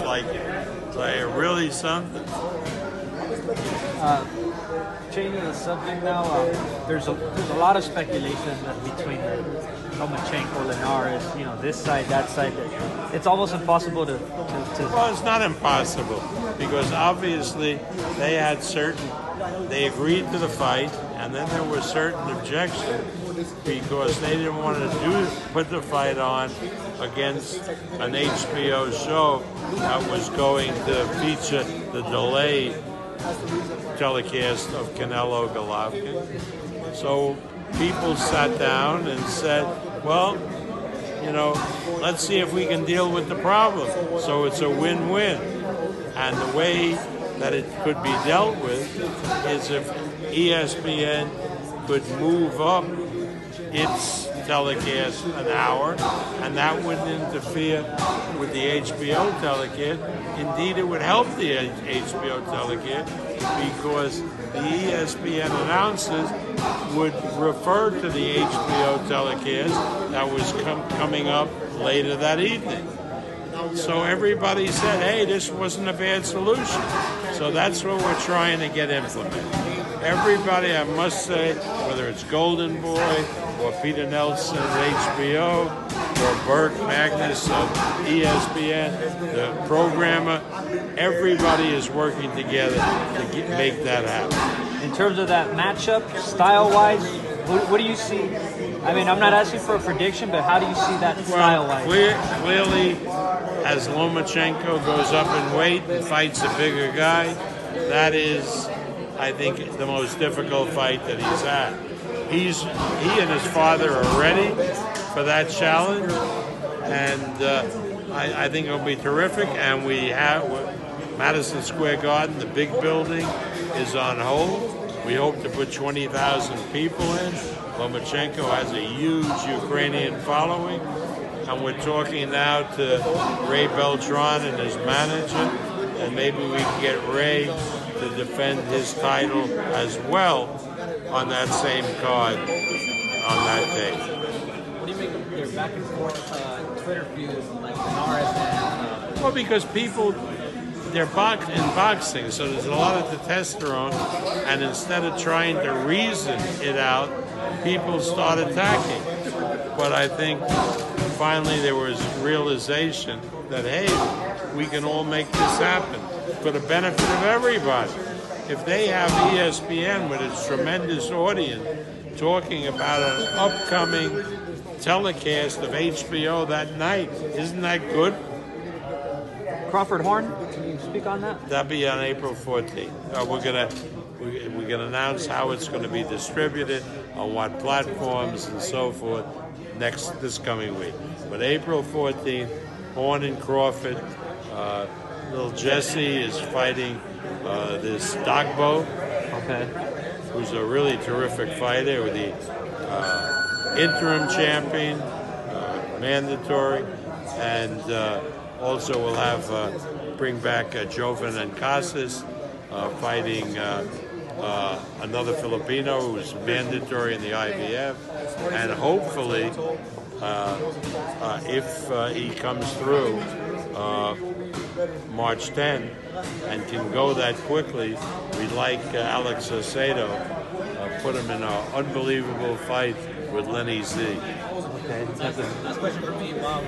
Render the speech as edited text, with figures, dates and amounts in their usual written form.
like really something. Changing the subject now, there's a lot of speculation that between Lomachenko, Linares, this side, that side. It's almost impossible to. Well, it's not impossible because obviously they agreed to the fight, and then there were certain objections because they didn't want to put the fight on against an HBO show that was going to feature the delay telecast of Canelo Golovkin. So people sat down and said, well, let's see if we can deal with the problem. So it's a win-win. And the way that it could be dealt with is if ESPN could move up its telecast an hour, and that wouldn't interfere with the HBO telecast. Indeed, it would help the HBO telecast because the ESPN announcers would refer to the HBO telecast that was coming up later that evening. So everybody said, hey, this wasn't a bad solution. So that's what we're trying to get implemented. Everybody, I must say, whether it's Golden Boy or Peter Nelson at HBO or Burt Magnus of ESPN, the programmer, everybody is working together to make that happen. In terms of that matchup, style-wise, what do you see? I mean, I'm not asking for a prediction, but how do you see that style-wise? Well, clearly, as Lomachenko goes up in weight and fights a bigger guy, that is, I think, the most difficult fight that he's had. He and his father are ready for that challenge, and I think it'll be terrific. And we have Madison Square Garden, the big building, is on hold. We hope to put 20,000 people in. Lomachenko has a huge Ukrainian following, and we're talking now to Ray Beltran and his manager, and maybe we can get Ray to defend his title as well on that same card on that day. What do you make of their back and forth Twitter feud like Linares and? Well, because people, they're in boxing, so there's a lot of testosterone, and instead of trying to reason it out, people start attacking. But I think finally there was realization that, hey, we can all make this happen for the benefit of everybody. If they have ESPN with its tremendous audience talking about an upcoming telecast of HBO that night, isn't that good? Crawford Horn, can you speak on that? That'll be on April 14th. We're gonna announce how it's going to be distributed, on what platforms and so forth this coming week. But April 14th, Horn and Crawford. Little Jesse is fighting this Dogbo, who's a really terrific fighter, with the interim champion, mandatory, and also we'll have bring back Jovan and Casas fighting another Filipino who's mandatory in the IBF, and hopefully, if he comes through March 10 and can go that quickly, we'd like Alex Acedo, put him in an unbelievable fight with Lenny Z. Okay. Last question for me, Bob.